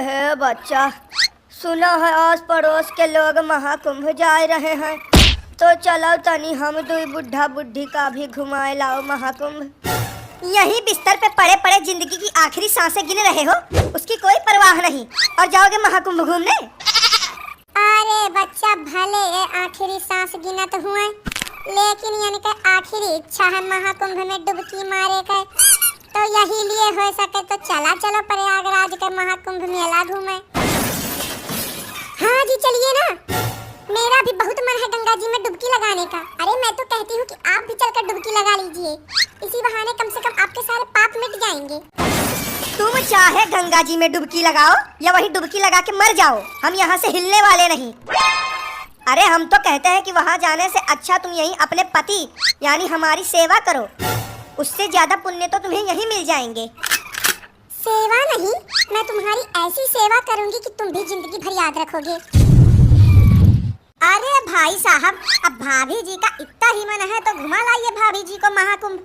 हे बच्चा, सुना है आस पड़ोस के लोग महाकुंभ जा रहे हैं, तो चलो तनी हम दुई बुढ़ा बुढ़ी का भी घुमाए लाओ महाकुंभ। यही बिस्तर पे पड़े पड़े जिंदगी की आखिरी सांसें गिन रहे हो, उसकी कोई परवाह नहीं और जाओगे महाकुंभ घूमने। अरे बच्चा, भले ये आखिरी सांस गिना तो हुआ, लेकिन यानी कि आखिरी इच्छा है महाकुंभ में डुबकी मारे का, तो यही लिए हो सके तो चलो प्रयागराज के महाकुंभ मेला घूमे। हाँ जी चलिए ना, मेरा भी बहुत मन है गंगा जी में डुबकी लगाने का। अरे मैं तो कहती हूँ कि आप भी चलकर डुबकी लगा लीजिए, इसी बहाने कम से कम आपके सारे पाप मिट जाएंगे। तुम चाहे गंगा जी में डुबकी लगाओ या वहीं डुबकी लगा के मर जाओ, हम यहाँ से हिलने वाले नहीं। अरे हम तो कहते हैं कि वहाँ जाने से अच्छा तुम यहीं अपने पति यानी हमारी सेवा करो, उससे ज्यादा पुण्य तो तुम्हें यहीं मिल जाएंगे। सेवा नहीं, मैं तुम्हारी ऐसी सेवा करूंगी कि तुम भी जिंदगी भर याद रखोगे। अरे भाई साहब, अब भाभी जी का इतना ही मन है तो घुमा लाइए भाभी जी को महाकुंभ।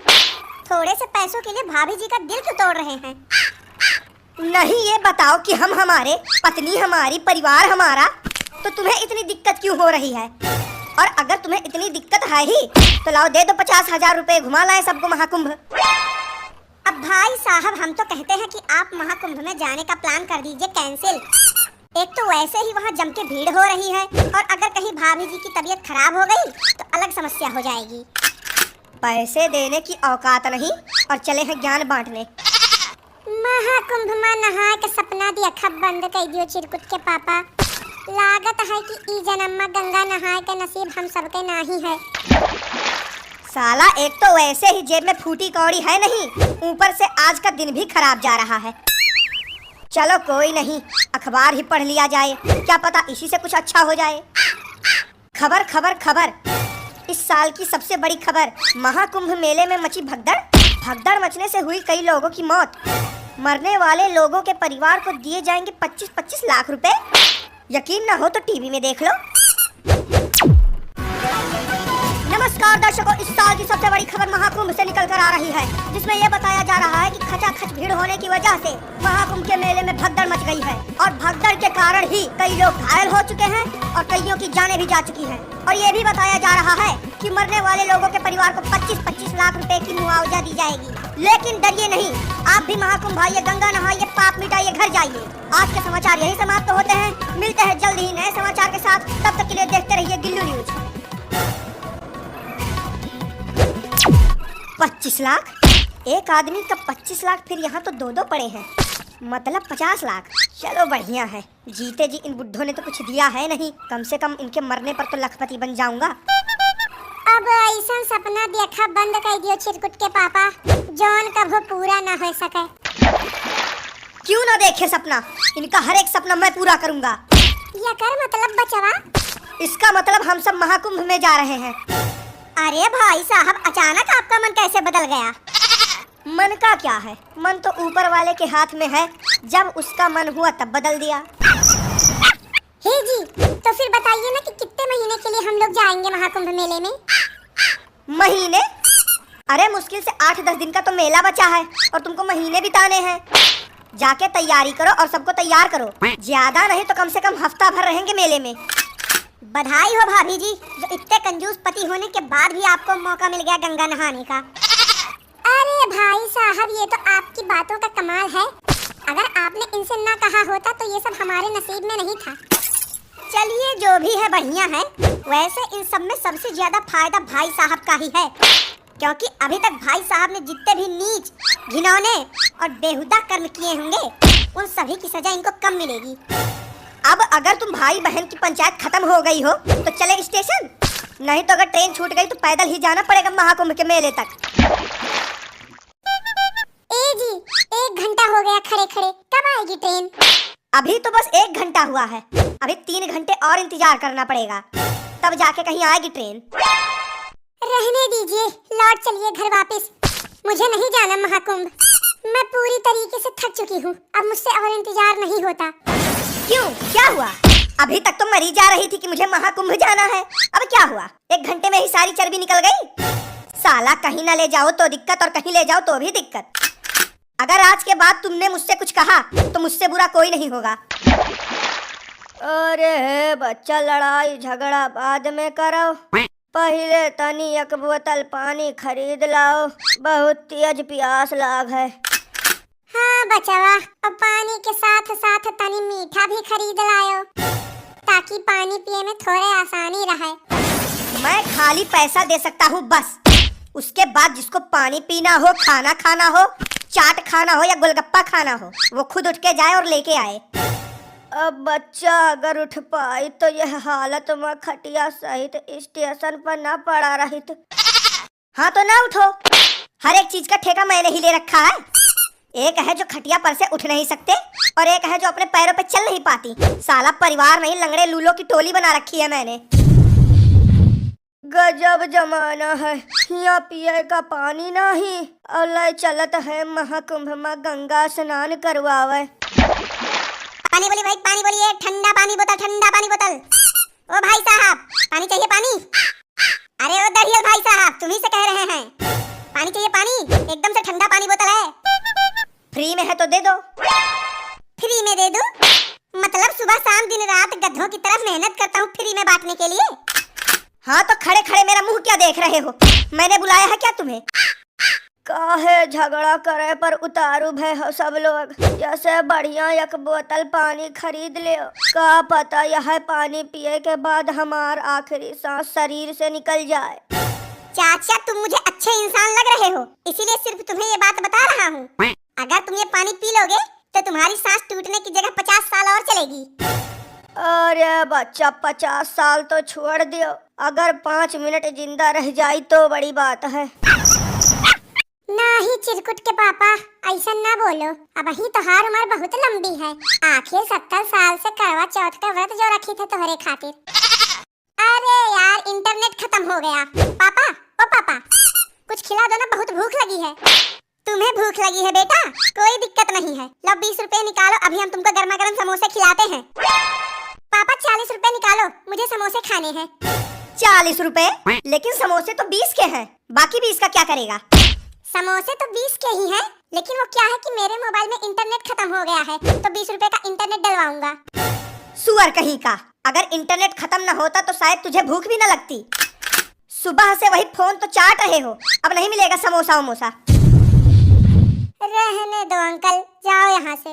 थोड़े से पैसों के लिए भाभी जी का दिल क्यों तोड़ रहे हैं? नहीं, ये बताओ कि हम हमारे, पत्नी हमारी, परिवार हमारा, तो तुम्हें इतनी दिक्कत क्यों हो रही है? और अगर तुम्हें इतनी दिक्कत है ही तो लाओ दे दो 50,000 रुपए, घुमा लाए सबको महाकुंभ। अब भाई साहब, हम तो कहते हैं कि आप महाकुंभ में जाने का प्लान कर दीजिए कैंसिल। एक तो वैसे ही वहाँ जम के भीड़ हो रही है, और अगर कहीं भाभी जी की तबीयत खराब हो गई तो अलग समस्या हो जाएगी। पैसे देने की औकात नहीं और चले हैं ज्ञान बांटने। महाकुंभ में नहा के सपना दी अखा बंद कर दियो चिरकुट के पापा। लागत है कि ई जन्म में गंगा नहाए के नसीब हम सबके नहीं है। साला, एक तो वैसे ही जेब में फूटी कौड़ी है नहीं, ऊपर से आज का दिन भी खराब जा रहा है। चलो कोई नहीं, अखबार ही पढ़ लिया जाए, क्या पता इसी से कुछ अच्छा हो जाए। खबर खबर खबर, इस साल की सबसे बड़ी खबर, महाकुंभ मेले में मची भगदड़। भगदड़ मचने से हुई कई लोगों की मौत। मरने वाले लोगों के परिवार को दिए जाएंगे 25-25 लाख रुपए। यकीन न हो तो टीवी में देख लो। नमस्कार दर्शकों, इस साल की सबसे बड़ी खबर महाकुंभ से निकल कर आ रही है, जिसमें यह बताया जा रहा है कि खचाखच भीड़ होने की वजह से महाकुंभ के मेले में भगदड़ मच गई है, और भगदड़ के कारण ही कई लोग घायल हो चुके हैं और कईयों की जानें भी जा चुकी हैं। और ये भी बताया जा रहा है कि मरने वाले लोगों के परिवार को 25-25 लाख रुपए की मुआवजा दी जाएगी। लेकिन डरिए नहीं, आप भी महाकुंभ आइए, गंगा नहाइए, पाप मिटाइए, घर जाइए। आज के समाचार यही समाप्त होते हैं। मिलते हैं जल्द ही नए समाचार के साथ, तब तक के लिए देखते रहिए गिल्लू न्यूज। 25 लाख? एक आदमी का 25 लाख, फिर यहाँ तो दो पड़े हैं, मतलब 50 लाख। चलो बढ़िया है, जीते जी इन बुड्ढों ने तो कुछ दिया है नहीं, कम से कम इनके मरने पर तो लखपति बन जाऊंगा। अब ऐसा सपना देखा बंद कर दियो चिरकुट के पापा, जौन कभो पूरा ना हो सके। क्यों ना देखे सपना, इनका हर एक सपना मैं पूरा करूंगा। ये कर मतलब बचवा? इसका मतलब हम सब महाकुंभ में जा रहे हैं। अरे भाई साहब, अचानक आपका मन कैसे बदल गया? मन का क्या है, मन तो ऊपर वाले के हाथ में है, जब उसका मन हुआ तब बदल दिया। हे जी, तो फिर बताइए ना कि कितने महीने के लिए हम लोग जाएंगे महाकुंभ मेले में? महीने? अरे मुश्किल से 8-10 दिन का तो मेला बचा है और तुमको महीने बिताने हैं। जाके तैयारी करो और सबको तैयार करो, ज्यादा नहीं तो कम से कम हफ्ता भर रहेंगे मेले में। बधाई हो भाभी जी, जो इतने कंजूस पति होने के बाद भी आपको मौका मिल गया गंगा नहाने का। अरे भाई साहब, ये तो आपकी बातों का कमाल है। अगर आपने इनसे ना कहा होता तो ये सब हमारे नसीब में नहीं था। चलिए जो भी है बढ़िया है। वैसे इन सब में सबसे ज्यादा फायदा भाई साहब का ही है, क्योंकि अभी तक भाई साहब ने जितने भी नीच, घिनौने और बेहुदा कर्म किए होंगे, उन सभी की सजा इनको कम मिलेगी। अब अगर तुम भाई बहन की पंचायत खत्म हो गई हो तो चले स्टेशन, नहीं तो अगर ट्रेन छूट गई तो पैदल ही जाना पड़ेगा महाकुंभ के मेले तक। ए जी, 1 घंटा हो गया खड़े खड़े, कब आएगी ट्रेन? अभी तो बस 1 घंटा हुआ है, अभी 3 घंटे और इंतजार करना पड़ेगा, तब जाके कहीं आएगी ट्रेन। रहने दीजिए, लौट चलिए घर वापस। मुझे नहीं जाना महाकुंभ, मैं पूरी तरीके से थक चुकी हूँ, अब मुझसे और इंतजार नहीं होता। क्यों, क्या हुआ? अभी तक तो मरी जा रही थी कि मुझे महाकुंभ जाना है, अब क्या हुआ? 1 घंटे में ही सारी चर्बी निकल गई? साला, कहीं ना ले जाओ तो दिक्कत और कहीं ले जाओ तो भी दिक्कत। अगर आज के बाद तुमने मुझसे कुछ कहा तो मुझसे बुरा कोई नहीं होगा। अरे बच्चा, लड़ाई झगड़ा बाद में करो, पहले तनी एक बोतल पानी खरीद लाओ, बहुत तेज प्यास लाग है। हाँ बचवा, और पानी के साथ साथ तनी मीठा भी खरीद लायो, ताकि पानी पिए में थोड़े आसानी रहे। मैं खाली पैसा दे सकता हूँ बस, उसके बाद जिसको पानी पीना हो, खाना खाना हो, चाट खाना हो या गोलगप्पा खाना हो, वो खुद उठ के जाए और लेके आए। अब बच्चा अगर उठ पाई तो यह हालत में खटिया सहित स्टेशन पर ना पड़ा रही। हाँ तो ना उठो, हर एक चीज का ठेका मैंने ही ले रखा है। एक है जो खटिया पर से उठ नहीं सकते और एक है जो अपने पैरों पे चल नहीं पाती। साला परिवार नहीं, लंगड़े लूलों की टोली बना रखी है मैंने। गजब जमाना है, यहाँ पिए का पानी नहीं और ले चलत है महाकुंभ में गंगा स्नान करवावे। पानी बोली भाई, पानी बोलिए, ठंडा पानी बोतल, ठंडा पानी बोतल। ओ भाई साहब, पानी चाहिए पानी? अरे ओ दरियल भाई साहब, तुम्ही से कह रहे हैं, पानी चाहिए पानी? एकदम से ठंडा पानी बोतल है। फ्री में है तो दे दो। फ्री में दे दूं? मतलब सुबह शाम दिन रात गधों की तरह मेहनत करता हूँ फ्री में बांटने के लिए। हाँ तो खड़े खड़े मेरा मुंह क्या देख रहे हो? मैंने बुलाया है क्या तुम्हें? काहे झगड़ा करे पर उतारू भय हो सब लोग। जैसे बढ़िया एक बोतल पानी खरीद ले, का पता यह पानी पिए के बाद हमार आखिरी सांस शरीर से निकल जाए। चाचा, तुम मुझे अच्छे इंसान लग रहे हो, इसीलिए सिर्फ तुम्हें ये बात बता रहा हूँ। अगर तुम ये पानी पी लोगे तो तुम्हारी सांस टूटने की जगह 50 साल और चलेगी। अरे बच्चा, 50 साल तो छोड़ दियो, अगर 5 मिनट जिंदा रह जाई तो बड़ी बात है। नहीं चिरकुट के पापा, ऐसा ना बोलो। अब ही तोहार उम्र बहुत लंबी है। आखिर 70 साल से करवा चौथ का व्रत जो रखी थे तुम्हारे खातिर। अरे यार, इंटरनेट खत्म हो गया। पापा, ओ पापा, कुछ खिला दो ना, बहुत भूख लगी है। तुम्हें भूख लगी है बेटा? कोई दिक्कत नहीं है, लो 20 रुपए निकालो, अभी हम तुमको गर्मा गर्म समोसे खिलाते हैं। पापा 40 रुपए निकालो, मुझे समोसे खाने हैं। 40 रुपए? लेकिन समोसे तो 20 के हैं, बाकी 20 का क्या करेगा? समोसे तो 20 के ही हैं, लेकिन वो क्या है कि मेरे मोबाइल में इंटरनेट खत्म हो गया है, तो 20 रुपए का इंटरनेट डलवाऊंगा। सुअर कहीं का, अगर इंटरनेट खत्म न होता तो शायद तुझे भूख भी न लगती। सुबह से वही फोन तो चाट रहे हो, अब नहीं मिलेगा समोसा वमोसा। रहने दो अंकल, जाओ यहाँ से।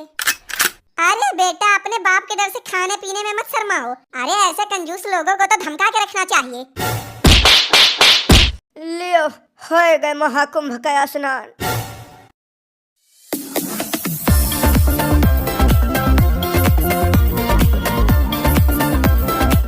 अरे बेटा, अपने बाप के डर से खाने पीने में मत शर्माओ। अरे ऐसे कंजूस लोगों को तो धमका के रखना चाहिए। लियो, हो गए महाकुंभ का स्नान।